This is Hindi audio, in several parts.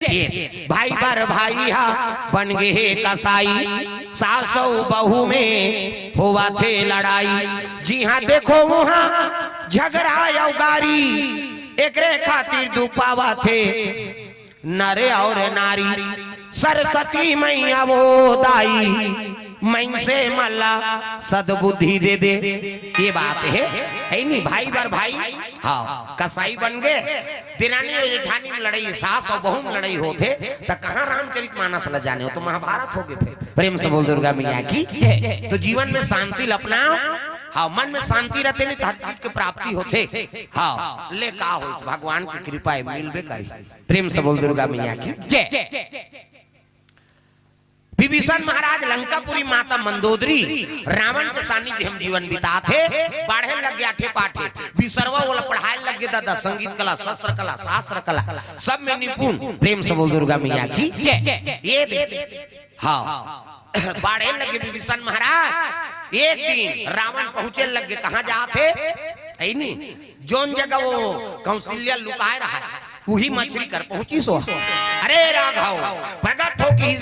भाई बर भाई हा बन गे हे कसाई, सासौ बहू में हुआ थे लड़ाई। जी हाँ देखो वहाँ झगड़ा यौगारी, एक रे खातिर दुपावा थे नरे और नारी। सरस्वती मैया वो दाई मैं से मल्ला सदबुद्धि दे दे। ये बात है नहीं भाई बर भाई हाँ कसाई बन गए। दिरानी और जेठानी में लड़ाई, सास और बहू में लड़ाई होते तो कहाँ रामचरित मानस ल जाने हो तो महाभारत हो गए। फिर प्रेम से बोल दुर्गा मैया की। तो जीवन में शांति अपनाओ, हाँ मन में शांति रहते नहीं हर चीज की प्राप्ति होते। हाँ ले का हो भगवान की कृपा मिलबे करी। प्रेम से बोल दुर्गा मैया की जय। विभीषण महाराज लंकापुरी माता मंदोदरी रावण के सानिध्य हम जीवन बिताते। पढ़े लग गया ठे पाठे बिसरवा वाला पढ़ाई लग गया दादा, संगीत कला शस्त्र कला शास्त्र कला सब में निपुण। प्रेम से बोल दुर्गा मैया की ये हाँ पढ़े लगे विभीषण महाराज। एक दिन रावण पहुंचे लग गए, कहाँ जाते नहीं जोन जगह वो कौशल्या लुकाए रहा है वही मछली कर पहुंची सो। अरे राघव प्रकट हो की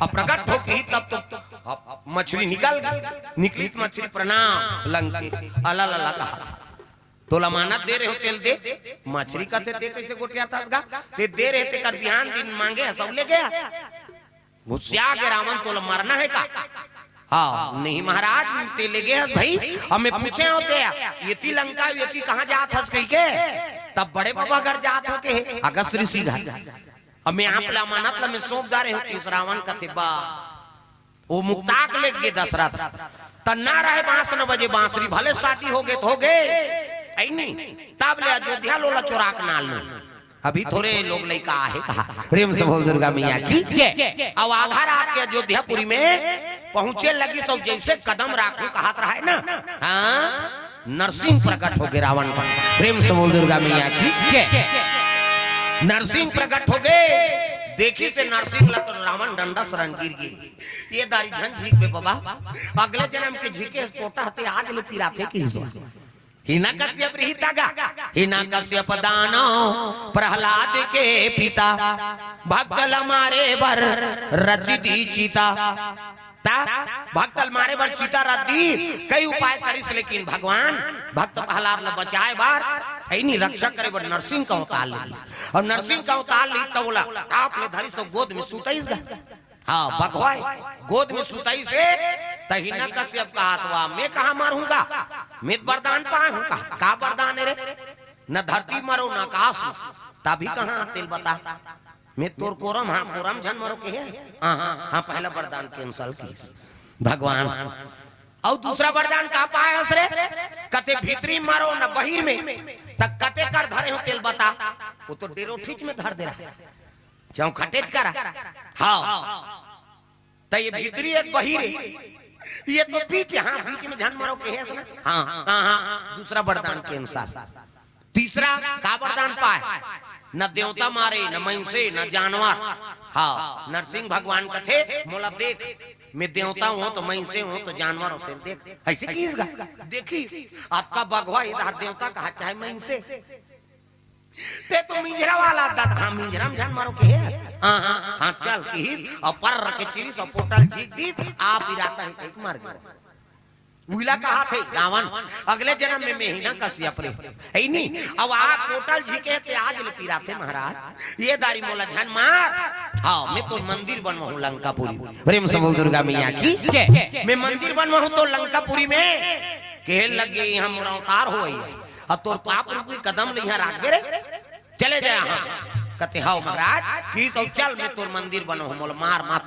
प्रकट हो की तब तो मछली निकली मछली प्रणाम लंके अला लला कहा तो लमानत दे रहे हो तेल दे मछली का थे कैसे गोटिया था ते दे रहे थे कर बिहान दिन मांगे सब ले गया घुसिया के रावण तो मरना है का। हाँ नहीं महाराज ते ले गए भाई हमें पूछे होते ये लंका ये कहाँ जात हस कही के तब बड़े बाबा घर जात हो के अगस्त ऋषि घर अब मैं आप अमानत में सौंप जा रहे हो इस रावण का थे वो मुक्ताक ले गए दशरथ तन्ना रहे बांस 9 बजे बांसुरी भले शादी हो गए तो हो गए नहीं तब ले अयोध्या लोला चोराक नाल में अभी थोड़े लोग लड़का है कहा। प्रेम से बोल दुर्गा मैया की अब आधा रात के अयोध्यापुरी में पहुंचे लगी सब जैसे कदम राखू कहा रहा है ना। हाँ नरसिंह प्रकट हो गए रावण पर। प्रेम से बोल दुर्गा मैया की नरसिंह प्रकट हो गए। देखी से नरसिंह तो रावण डंडा शरण गिर गई। ये दारी झन झीक बे बाबा अगले जन्म के झीके पोटा हते आज ले पीरा थे की हिरण्यकश्यप हिरण्यकश्यप दानव प्रहलाद के पिता भक्तल मारे बर रचि दी चिता। भक्तल मारे बर चिता रद्दी कई उपाय करिस लेकिन भगवान भक्त प्रहलाद ने बचाए बार नहीं रक्षा करे बर नरसिंह का अवतार ली। और नरसिंह का अवतार ली तो बोला आप ले धरी सो गोद में सुतईस गा। हाँ भगवान गोद में सुतई से तहिना कश्यप कहा तो मैं कहा मारूंगा मैं वरदान पाए हूँ का वरदान है रे न धरती मरो न आकाश तभी कहाँ तेल बता मैं तोर कोरम हाँ कोरम झन मरो के है। हाँ पहला वरदान कैंसल की भगवान। और दूसरा वरदान का पाए रे कते भीतरी मारो न बहिर में तक कते कर धरे हो तेल बता वो तो डेरो ठीक में धर दे रहा क्यों खटेज करा। हाँ तो ये भीतरी एक बहिर ये तो बीच हाँ बीच में झन मारो के है ना। हाँ दूसरा वरदान के अनुसार। तीसरा का वरदान पाए न देवता मारे न महिषे न जानवर। हाँ नरसिंह भगवान का थे मोला देख मैं देवता हूँ तो महिषे हूँ तो जानवर होते देख ऐसे की देखी आपका बगवा इधर देवता कहा चाहे महिषे ते तो मिंजरा वाला दादा। हाँ मिंजरा में जान मारो के है। हाँ चल की और पर रखे चिरी सो पोटल झीक दी आप इराता है कहीं मार गया उला कहा थे रावण अगले जन्म में मैं ही ना कश्यप रे है नहीं। अब आप पोटल झीके ते आज ले पीरा थे महाराज ये दारी मोला झन मार। हाँ मैं तो मंदिर बनवाऊं लंकापुरी। प्रेम से बोल दुर्गा मैया की मैं मंदिर बनवाऊं तो लंकापुरी में कह लगे यहाँ मोरा अवतार हो और तोर पाप रूपी कदम ले यहाँ राख रे चले जाए यहाँ कहते हाउ महाराज की तो चल मैं तोर मंदिर बनो मोल मार मात।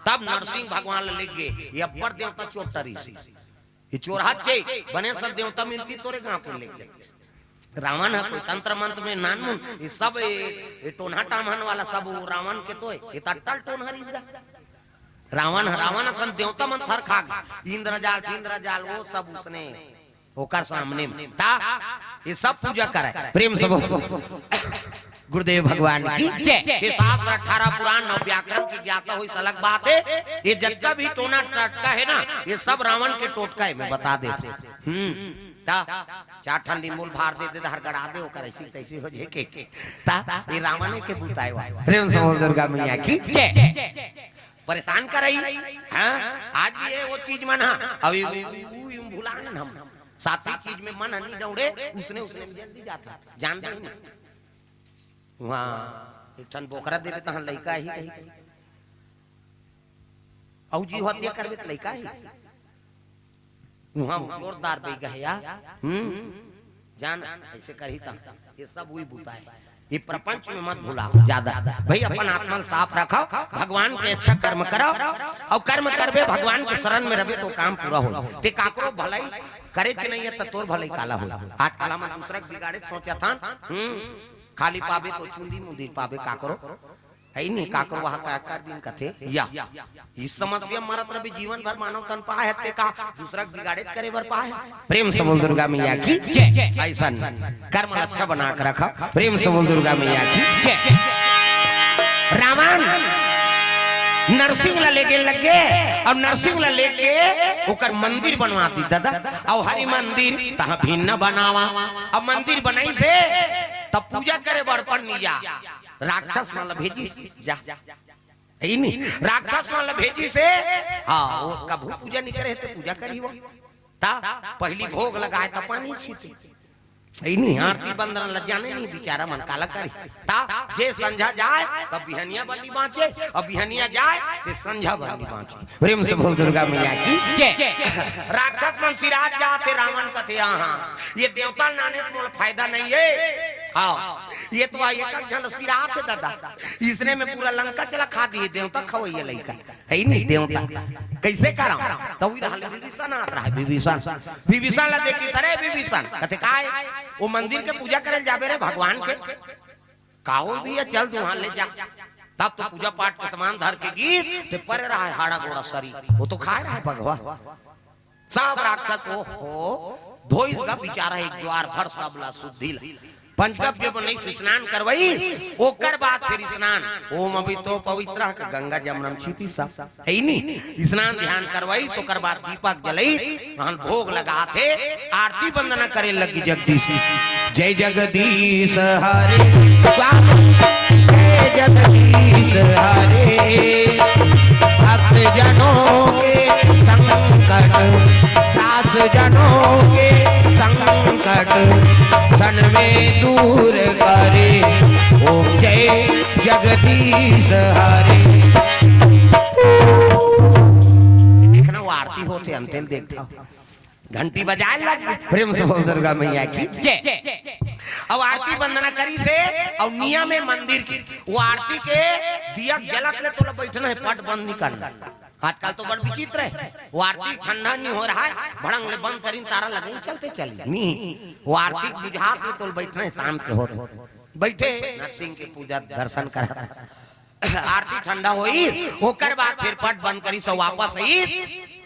तब नरसिंह भगवान ले गए ये अब्बर देवता चोटरी से ये चोरहाट चे बने सब देवता मिलती तोरे गांव को ले गए। रावण है कोई तंत्र मंत्र में नानमुन ये सब ये टोना टामन वाला सब रावण के तो ये तट्टल टोनहरी रावण रावण सन देवता मन थर खा इंद्र जाल वो सब उसने होकर सामने था ये सब पूजा करे। प्रेम से गुरुदेव भगवान की 6 शास्त्र 18 पुराण 9 व्याकरण की ज्ञाता हुई अलग बात है। ये जितना भी टोना टटका है ना ये सब रावण के टोटका है मैं बता देते। ता चार ठंडी मूल भार दे दे हर गड़ा दे ओकर ऐसी तैसी हो जे के ता ये रावण के बुताए वा प्रेम से बोल दुर्गा मैया की परेशान करई। हां आज भी ये वो चीज मन हां अभी भुलान हम साथी चीज में मन नहीं दौड़े उसने जल्दी जाता जानते नहीं वहां एक ठन बोकरा दे देता लइका ही कही औ जी हत्या करबे त लइका ही वहां जोरदार बे गया जान ऐसे करही ता ये सब वही बुता है। ये प्रपंच में मत भूलाओ ज्यादा भाई अपन आत्मा साफ रखो भगवान के अच्छा कर्म करो और कर्म करबे भगवान के शरण में रहे तो काम पूरा हो ते काकरो भलाई करे च नहीं है तो तोर भलाई काला हो आज काला में दूसरा बिगाड़े सोचा था खाली पाबे तो चुंदी मुंदी पाबे काकरो है नहीं काकरो वहां का कर दिन कथे या इस समस्या मरत रवि जीवन भर मानव तन पाए है का दूसरा बिगाड़े करे बर पाए प्रेम से बोल दुर्गा मैया की ऐसा कर्म अच्छा बना कर रखा प्रेम से बोल दुर्गा मैया की रावण नरसिंह ला लेके लगे और नरसिंह ला लेके ओकर मंदिर बनवाती दादा और हरि मंदिर तहां भिन्न बनावा अब मंदिर बनाई से तब पूजा करे बर पर निया राक्षस वाला भेजी जा नहीं राक्षस वाला भेजी से हाँ वो कभू पूजा नहीं करे तो पूजा करी वो ता पहली भोग लगाए तो पानी छीती नहीं आरती बंदन लज्जाने नहीं बेचारा मन काला करी ता जे संझा जाए तब बिहनिया बंदी बाँचे और बिहनिया जाए तो संझा बंदी बाँचे प्रेम से बोल दुर्गा मैया की राक्षस मन सिराज जाते रावण कथे यहाँ ये देवता नाने तो फायदा नहीं है हाँ ये तो एक सिराज है दादा इसने में पूरा लंका चला खा दिए देवता खवैया लइका है नहीं देवता कैसे करा तो विभीषण आता है विभीषण ला देखी अरे विभीषण कहते काय वो मंदिर के पूजा करे जाबे रे भगवान के काओ भी है चल तू वहां ले जा तब तो पूजा पाठ के सामान धर के गीत ते पर रहा है हाड़ा गोड़ा शरीर वो तो खा रहा है भगवा सब राक्षस ओ हो धोइगा बेचारा एक द्वार भर सबला शुद्धि पंचगव्य बन स्नान करवई ओकर बाद फिर स्नान ओम अभी तो पवित्र गंगा जमुना छीती सब है नहीं स्नान ध्यान करवई सोकर बाद दीपक जलई वहां भोग लगाते आरती वंदना करे लगी जगदीश की जय जगदीश हरे जय जगदीश हरे भक्त जनों के संकट दास जनों के संकट क्षण में दूर करे ओम जय जगदीश हरे। देखना वो आरती होते अंतिल देखता घंटी बजाए लग प्रेम से बोल दुर्गा मैया की जय। अब आरती वंदना करी से और निया में मंदिर की वो आरती के दिया जलक ले तो बैठना है पट बंद नहीं करना आजकल तो बड़ विचित्र है वो आरती ठंडा नहीं हो रहा है भड़ंग ले बंद करीन तारा लगे चलते चलिए नहीं वो आरती बुझात ले तो बैठना है शाम के होते बैठे नरसिंह के पूजा दर्शन करा आरती ठंडा होई ओकर बाद फिर पट बंद करी सो वापस आई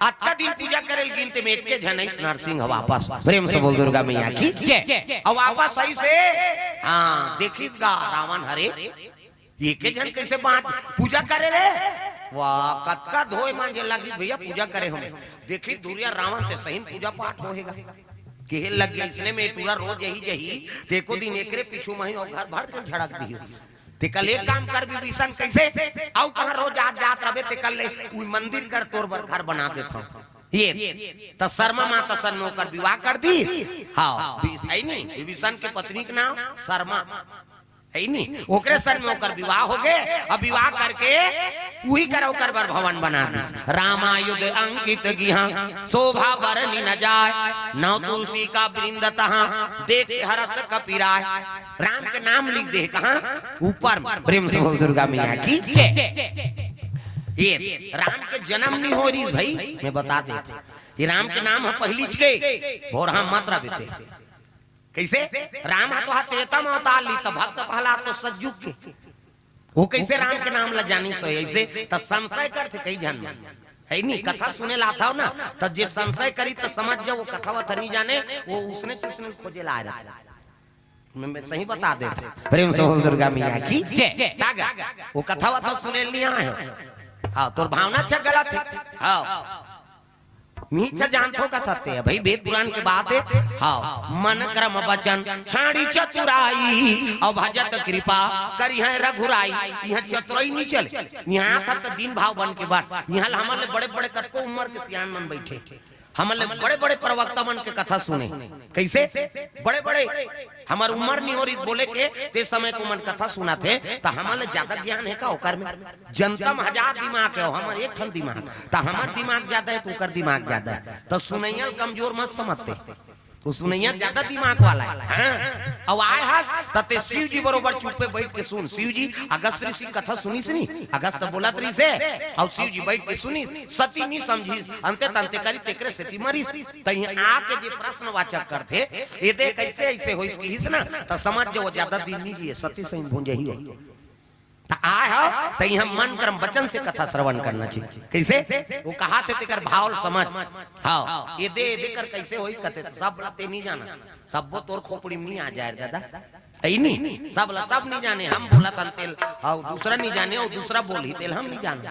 आज का दिन पूजा करे गिनते में एक के जनई नरसिंह वापस प्रेम से बोल दुर्गा मैया की जय। और वापस आई से हाँ देखिस गा रावण हरे ये के जन कैसे बात पूजा करे रे वाह कतका धोए मांगे लगी भैया पूजा करे हम देखी दूरिया रावण ते सही पूजा पाठ होएगा के लग गया इसने में पूरा रोज यही देखो दिन एकरे पीछू मही और घर भर के झड़क दी ते कल एक काम कर विभीषण कैसे आउ कहां रोज आज जात रहे ते कल उ मंदिर कर तोर बर घर बना देता ये त शर्मा माता सन में होकर विवाह कर दी हां है नहीं विभीषण के पत्नी का नाम शर्मा है नहीं ओकरे सर में होकर विवाह हो गए अब विवाह करके वही करो कर बर भवन बना दी रामायुध अंकित गिहा शोभा बरनी न जाए नौ तुलसी का वृंद तहां देख हरस कपिराय राम के नाम लिख दे कहां ऊपर प्रेम से बोल दुर्गा मैया की ये राम के जन्म नहीं हो रही भाई मैं बता देता ये राम के नाम है पहली के और हम मात्रा बेते कैसे राम तो त्रेता में अवतार ली तो भक्त प्रहलाद तो सतयुग के वो कैसे राम के नाम लग जानी सो ऐसे तो संशय करते कई जन है नहीं कथा सुने लाता हो ना तो जे संशय करी तो समझ जाओ वो कथा वथा नहीं जाने वो उसने खोजे ला रहा मैं सही बता देता प्रेम से बोल दुर्गा मैया की वो कथा वथा सुने नहीं आए हाँ तोर भावना अच्छा गलत है हाँ मीछा जानथो का थते है भाई वेद पुराण के बात है। हाँ मन क्रम वचन छाड़ी चतुराई और भजत कृपा करी है रघुराई। यहाँ चतुराई नहीं चले, यहाँ था तो दिन भाव बन के बाद यहाँ हमारे बड़े बड़े कतको उम्र के सियान मन बैठे, हमारे बड़े बड़े प्रवक्ता मन के कथा सुने। कैसे बड़े बड़े हमार उम्र नहीं हो रही बोले के ते समय को मन कथा सुना थे तो हमारे ज्यादा ज्ञान है का ओकर में। जनता में हजार दिमाग है, हमारे एक ठन दिमाग, तो हमार दिमाग ज्यादा है तो ओकर दिमाग ज्यादा है। तो सुनैया कमजोर मत समझते, तो सुनैया ज्यादा दिमाग वाला है। हाँ? अब आए हाथ तते शिव जी बरोबर चुप पे बैठ के सुन। शिव जी अगस्त ऋषि कथा सुनी सुनी, अगस्त बोला तरी से और शिव जी बैठ के सुनी, सती नहीं समझी अंते तंते करी तेकरे सती मरी। तो यहाँ आके जो प्रश्नवाचक करते ये दे कैसे ऐसे हो इसकी हिस ना, तो समझ जो वो ज्यादा दिन नहीं जिए सती से भूंजे ही हो। आए हो तो यहाँ मन कर्म वचन से कथा श्रवण करना चाहिए। कैसे वो कहा थे तेकर भाव समझ। हाँ ये दे कर कैसे होई कहते सब लते नहीं जाना, सब वो तोर खोपड़ी में नहीं आ जाए दादा ऐ नहीं, सब नहीं जाने। हम बोला तन तेल और दूसरा नहीं जाने और दूसरा बोल ही तेल हम नहीं जाने।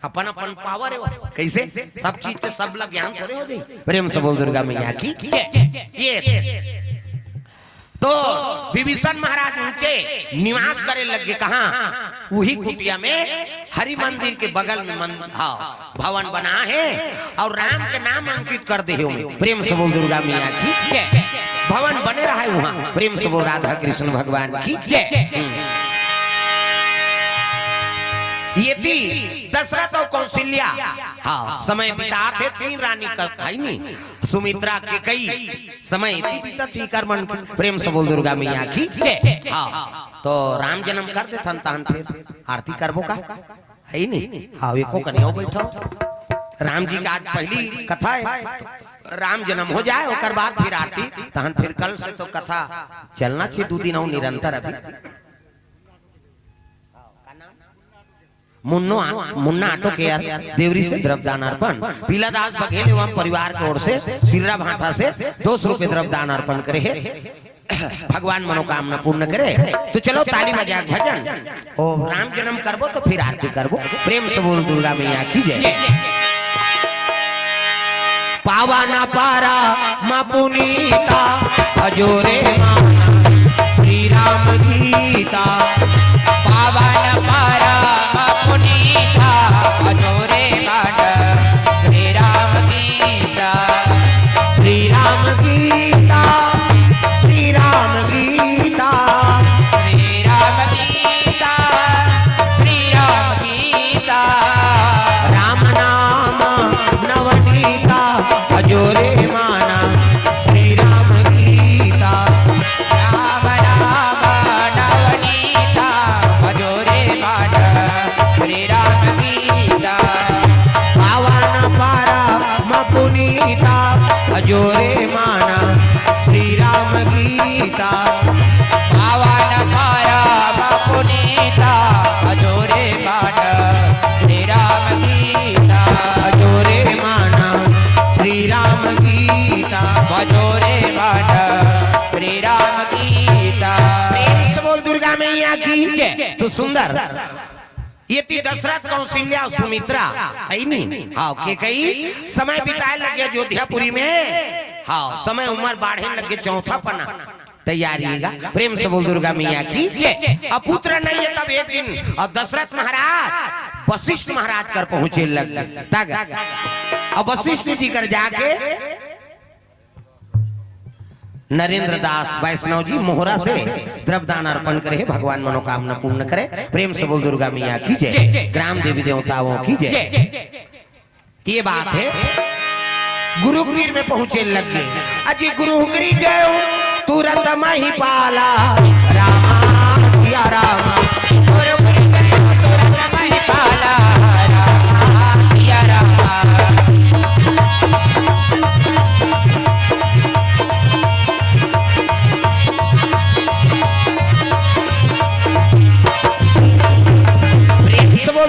अपन अपन पावर है कैसे सब चीज के सब लग ज्ञान थोड़े हो गई। प्रेम से बोल दुर्गा मैया की। ये तो विभीषण महाराज ऊंचे निवास करे लगे कहा, वही कुटिया में हरि मंदिर के बगल में भवन बना है और राम के नाम अंकित कर दे। प्रेम से बोल दुर्गा मैया की। भवन बने रहा है वहां। प्रेम से बोल राधा कृष्ण भगवान की जय। ये थी दशरथ और कौशल्या। हाँ समय बिता थे तीन रानी का भाई नहीं सुमित्रा के कई समय बीता थी कर्मन। प्रेम से बोल दुर्गा मैया की। हाँ तो राम जन्म कर दे थन फिर आरती करबो का है नहीं। हाँ एको कन्या बैठो राम जी का आज पहली कथा है, राम जन्म हो जाए और बाद फिर आरती तहन फिर कल से तो कथा चलना चाहिए 2 दिन और निरंतर। अभी मुन्ना ऑटो केयर देवरी से द्रव्यदान अर्पण, पीला दास बघेल एवं परिवार की ओर से सिर्रा भाटा से 200 रुपए द्रव्यदान अर्पण करे है। भगवान मनोकामना पूर्ण करे। तो चलो ताली बजा भजन और राम जन्म करबो तो फिर आरती करबो। प्रेम से बोल दुर्गा मैया की जय। पावाना पारा मा पुनीता अजोरे श्री राम गीता। पावन पारा पुनीता अजोरे श्री राम गीता। श्री राम गीता श्री राम गीता श्री राम गीता श्री राम गीता। राम नाम नवनीता अजोरे माना श्री राम गीता। राम राम नवनीता अजोरे श्री राम गीता। पावन पारा पुनीता अजोरे माना श्री राम गीता। पावन पारा पुनीता अजोरे श्री राम गीता। अजोरे माना श्री राम गीता। अजोरे श्री राम गीता। प्रेम से बोल दुर्गा मैया की। तो सुंदर ये थी दशरथ कौशल्या और सुमित्रा है नहीं। हाँ के कई समय बिताए लगे अयोध्यापुरी में। हाँ समय उम्र बाढ़े लगे चौथा पन्ना तैयारीगा। प्रेम से बोल दुर्गा मैया की। अब पुत्र नहीं है तब एक दिन और दशरथ महाराज वशिष्ठ महाराज कर पहुंचे लग अब वशिष्ठ जी कर जाके नरेंद्र दास वैष्णव जी मोहरा से द्रव्यदान अर्पण करे, भगवान मनोकामना पूर्ण करे। प्रेम से बोल दुर्गा मैया की जय। ग्राम देवी देवताओं की जय। ये बात है गुरुकुल में पहुंचे लग गए। अजी गुरुकुल गए तुरंत मही पाला रामा सिया रामा। गुरुकुल गए तुरंत मही पाला रामा सिया रामा।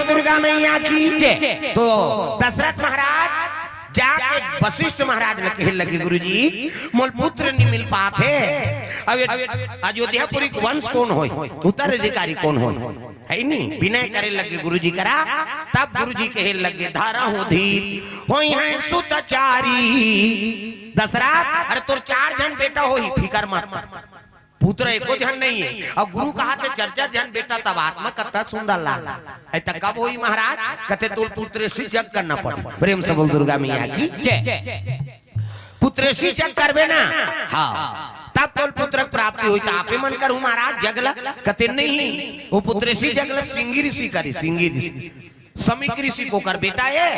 दुर्गा मैया की। तो दशरथ महाराज जाके वशिष्ठ महाराज ने कहे लगे गुरुजी मोल पुत्र नहीं मिल पाते अब अयोध्यापुरी वंश कौन हो उत्तराधिकारी कौन हो है नहीं विनय करे लगे गुरुजी करा तब गुरुजी कहे लगे धारा हो धीर होई है सुतचारी दशरथ अरे तोर 4 जन बेटा हो ही फिकर मत पुत्र एको जन नहीं है और गुरु कहा थे चर्चा जन बेटा तब आत्मा कत्ता सुंदर लागा ऐ तक कब होई महाराज कहते तोर पुत्र से जग करना पड़े प्रेम से बोल दुर्गा मैया की पुत्र से जग करबे ना हाँ तब तोल पुत्र प्राप्ति हुई तो आपे मन कर महाराज जगला कहते नहीं वो पुत्र से जगला सिंगी ऋषि करी सिंगी ऋषि समीक ऋषि को कर बेटा ये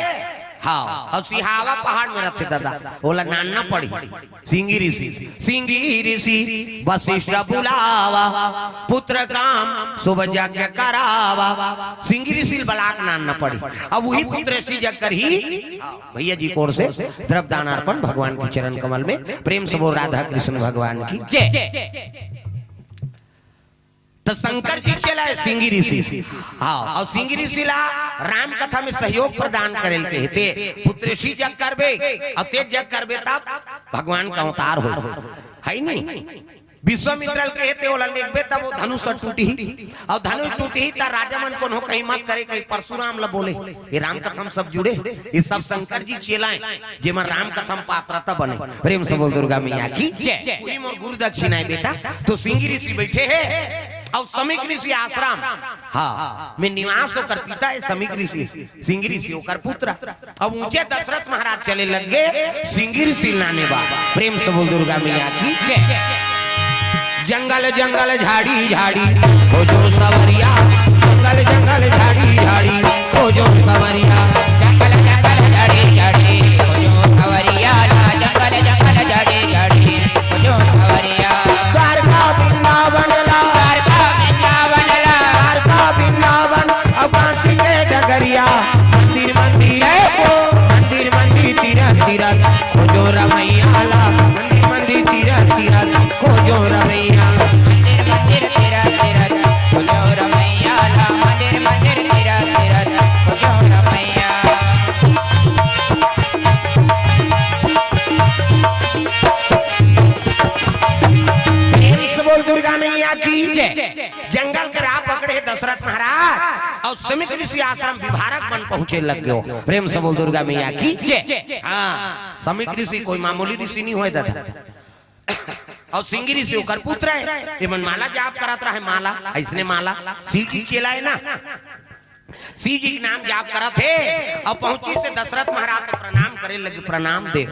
हाँ और सिहावा पहाड़ में रखे दादा बोला नानना पड़ी सिंगी ऋषि वशिष्ठ बुलावा पुत्र काम शुभ यज्ञ करावा सिंगी ऋषि बलाक नानना पड़ी अब वही पुत्र ऋषि जग कर ही भैया जी कोर से द्रव्यदान अर्पण भगवान के चरण कमल में प्रेम से बोल राधा कृष्ण भगवान की जय। तो शंकर जी चला है सिंगी ऋषि हाँ और सिंगी ऋषि ला राम कथा में सहयोग प्रदान करेल कहते पुत्र ऋषि जग करबे और तेज जग करबे तब भगवान का अवतार हो है नहीं विश्वामित्र कहते ओला लेबे तब वो धनुष टूटी और धनुष टूटी ता राजा मन को कहीं मत करे कहीं परशुराम ला बोले ये राम कथम सब जुड़े ये सब शंकर जी चेलाएं जेमन राम कथम पात्रता बने प्रेम से बोल दुर्गा मैया की वही मोर गुरु दक्षिणा है बेटा तो सिंगी ऋषि बैठे हैं और समीक ऋषि आश्रम हाँ में निवास होकर पिता है समीक ऋषि सिंगी ऋषि होकर पुत्र अब ऊंचे दशरथ महाराज चले लगे सिंगी ऋषि लाने बाबा प्रेम से बोल दुर्गा मैया की जंगल जंगल झाड़ी झाड़ी हो जो सवरिया जंगल जंगल झाड़ी झाड़ी हो जो सवरिया जंगल जंगल झाड़ी झाड़ी हो जो सवरिया जंगल जंगल झाड़ी झाड़ी हो जो सवरिया द्वारका वृंदावन अबासी के डगरिया मंदिर मंदिर मंदिर मंदिर तीरथ तीरथ हो जो रमैया ला मंदिर मंदिर तीरथ तीरथ हो जो रमैया मंदिर मंदिर तीरथ तीरथ हो जो रमैया ला मंदिर मंदिर तीरथ तीरथ हो जो रमैया प्रेम से बोल दुर्गा मैया की जंगल के राह पकड़े दशरथ महाराज और समीक ऋषि आश्रम विभारक बन पहुंचे लग गयो प्रेम से बोल दुर्गा मैया की हाँ समीक ऋषि कोई मामूली ऋषि नहीं हुए दादा और सिंगी ऋषि होकर पुत्र है ये मन माला जाप कराता है माला ऐसने माला सी जी चेला है ना सी जी नाम जाप करा थे और पहुंची से दशरथ महाराज को प्रणाम करे लगे प्रणाम दे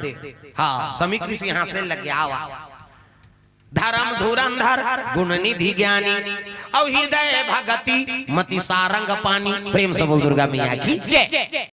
हाँ समीक ऋषि यहाँ से लगे आवा धर्म धुरंधर गुण निधि ज्ञानी और हृदय भगति मति सारंग पानी प्रेम से बोल दुर्गा मैया की